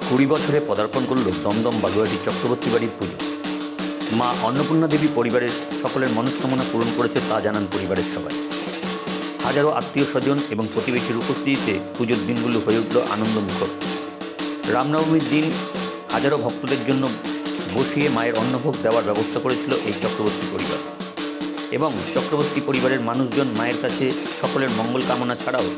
20 বছরে পদার্পণ করল দমদম বাগুয়াটি চক্রবর্তী বাড়ির পুজো। মা অন্নপূর্ণা দেবী পরিবারের সকলের মনস্কামনা পূরণ করেছে তা জানান পরিবারের সবাই। হাজারো আত্মীয় স্বজন এবং প্রতিবেশীর উপস্থিতিতে পুজোর দিনগুলো হয়ে উঠল আনন্দমুখর। রামনবমীর দিন হাজারো ভক্তদের জন্য বসিয়ে মায়ের অন্নভোগ দেওয়ার ব্যবস্থা করেছিল এই চক্রবর্তী পরিবার এবং চক্রবর্তী পরিবারের মানুষজন মায়ের কাছে সকলের মঙ্গল কামনা ছাড়াও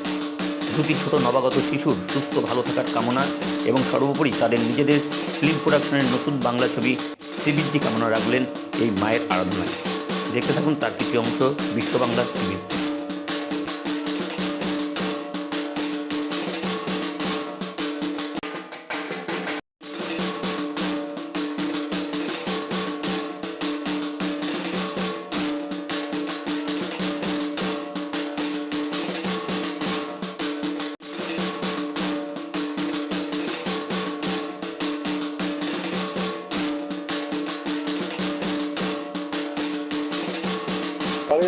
দুটি ছোট নবাগত শিশুর সুস্থ ভালো থাকার কামনা এবং সর্বোপরি তাদের নিজেদের ফিল্ম প্রোডাকশনের নতুন বাংলা ছবি শ্রীবৃদ্ধি কামনা রাখলেন এই মায়ের আরাধনায়। দেখতে থাকুন তার কিছু অংশ বিশ্ব বাংলা টিভিতে।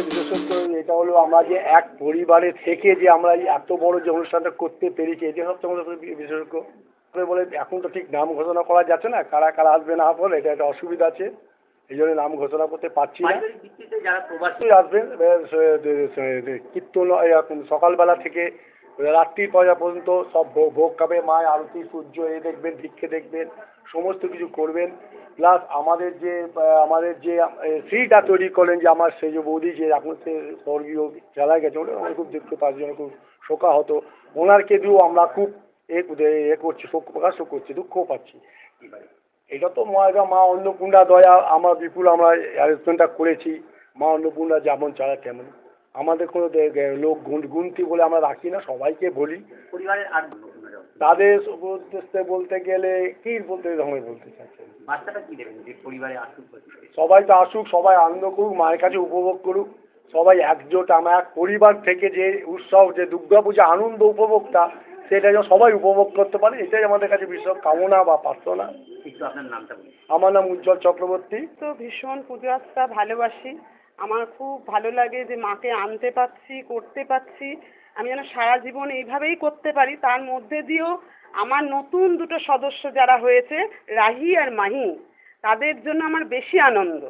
বিশেষত এটা হলো আমরা যে এক পরিবারে থেকে যে আমরা এত বড় যে অনুষ্ঠানটা করতে পেরেছি এটা সবচেয়ে আমাদের বিশেষজ্ঞ বলে এখন তো ঠিক নাম ঘোষণা করা যাচ্ছে না, কারা কারা আসবে না বলে এটা একটা অসুবিধা আছে, এই জন্য নাম ঘোষণা করতে পারছি না। আসবেন কীর্তন সকালবেলা থেকে রাত্রি পর্যন্ত সব ভোগ খাবে, মায়ের আরতি সূর্য এ দেখবেন, ভিক্ষে দেখবেন, সমস্ত কিছু করবেন। প্লাস আমাদের যে ফ্রিটা তৈরি করলেন যে আমার সেই যে বৌদি যে এখন সে স্বর্গীয় চালা গেছে, ওটা আমার খুব দুঃখ, তার জন্য খুব শোকা হতো। ওনারকে দিয়েও আমরা খুব এ করছি, শোক প্রকাশও করছি, দুঃখও পাচ্ছি। এটা তো মা অন্নপূর্ণা দয়া, আমার বিপুল আমরা অ্যারেঞ্জমেন্টটা করেছি। মা অন্নপূর্ণা যেমন চালা তেমন, আমাদের কোনো লোক গুনতি বলে আমরা রাখি না, সবাইকে বলি। পরিবারের আর তাদের উদ্দেশ্যে বলতে গেলে কি বলতে চাচ্ছেন, বার্তাটা কি দেবেন যে পরিবারে আসুক, সবাই তো আসুক, সবাই আনন্দ করুক, মায়ের কাছে উপভোগ করুক, সবাই একজোট। আমরা এক পরিবার থেকে যে উৎসব, যে দুর্গাপূজা আনন্দ উপভোগটা, সেটা যেন সবাই উপভোগ করতে পারে, এটাই আমাদের কাছে বিশেষ কামনা বা প্রার্থনা। আপনার নামটা বলুন। আমার নাম উজ্জ্বল চক্রবর্তী। তো ভীষণ পুজো আস্থা ভালোবাসি, আমার খুব ভালো লাগে যে মাকে আনতে পারছি, করতে পারছি। আমি যেন সারা জীবন এইভাবেই করতে পারি। তার মধ্যে দিয়েও আমার নতুন দুটো সদস্য যারা হয়েছে, রাহি আর মাহি, তাদের জন্য আমার বেশি আনন্দ।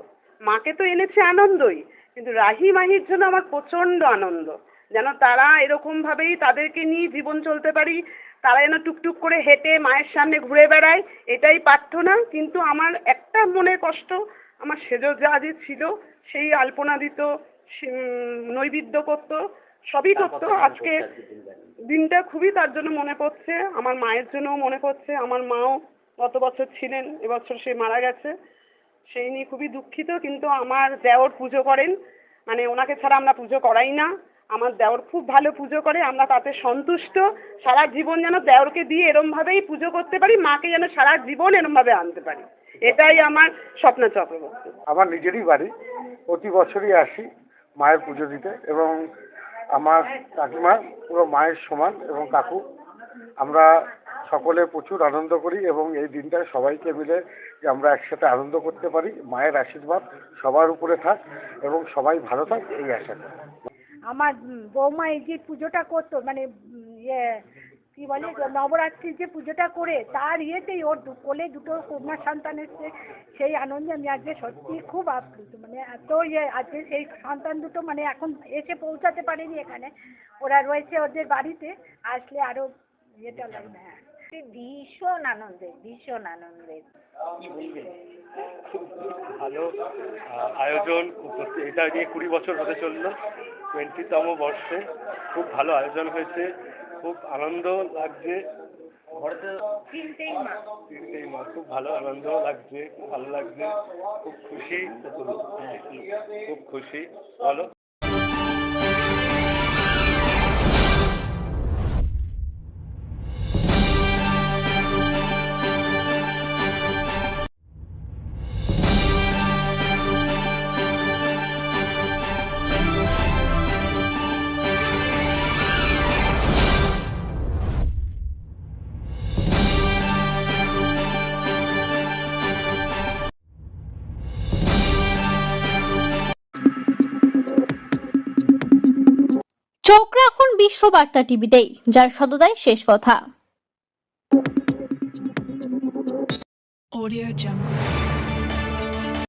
মাকে তো এনেছে আনন্দই, কিন্তু রাহি মাহির জন্য আমার প্রচণ্ড আনন্দ। যেন তারা এরকমভাবেই তাদেরকে নিয়ে জীবন চলতে পারি, তারা যেন টুকটুক করে হেঁটে মায়ের সামনে ঘুরে বেড়ায়, এটাই প্রার্থনা। কিন্তু আমার একটা মনে কষ্ট, আমার সেজ যা যে ছিল সেই আলপনা দিত, নৈবেদ্য করতো, সবই করতো। আজকে দিনটা খুবই তার জন্য মনে পড়ছে, আমার মায়ের জন্যও মনে পড়ছে। আমার মাও গত বছর ছিলেন, এবছর সে মারা গেছে, সেই নিয়ে খুবই দুঃখিত। কিন্তু আমার দেওর পুজো করেন, মানে ওনাকে ছাড়া আমরা পুজো করাই না। আমার দেওর খুব ভালো পুজো করে, আমরা তাতে সন্তুষ্ট। সারা জীবন যেন দেওরকে দিয়ে এরমভাবেই পুজো করতে পারি, মাকে যেন সারা জীবন এরমভাবে আনতে পারি, এটাই আমার স্বপ্ন চক্রবর্তী। আমার নিজেরই বাড়ি, প্রতি বছরই আসি মায়ের পুজো দিতে, এবং আমার কাকিমা পুরো মায়ের সমান এবং কাকু, আমরা সকলে প্রচুর আনন্দ করি এবং এই দিনটায় সবাইকে মিলে যে আমরা একসাথে আনন্দ করতে পারি। মায়ের আশীর্বাদ সবার উপরে থাক এবং সবাই ভালো থাক, এই আশা করি। আমার বৌমা এই যে পুজোটা করতো, মানে কি বলে নবরাত্রির যে পুজোটা করে, তার ইয়েতেই ওর কোলে দুটো কন্যা সন্তান এসছে, সেই আনন্দে আমি আজকে সত্যি খুব আপ্লুত। মানে এত আজকে সেই সন্তান দুটো মানে এখন এসে পৌঁছাতে পারেনি এখানে, ওরা রয়েছে ওদের বাড়িতে, আসলে আরো ইয়েটা লাগবে। হ্যাঁ, ভীষণ আনন্দের, ভীষণ আনন্দের। খুব ভালো আয়োজন, এটা নিয়ে 20 বছর হতে চললো, 20তম বর্ষে খুব ভালো আয়োজন হয়েছে, খুব আনন্দ লাগছে। তিনটেই মা, খুব ভালো আনন্দ লাগছে, খুব ভালো লাগছে, খুব খুশি, খুব খুশি। বলো। চোখ রাখুন বিশ্ববার্তা টিভিতেই, যার সততাই শেষ কথা। Audio Jungle.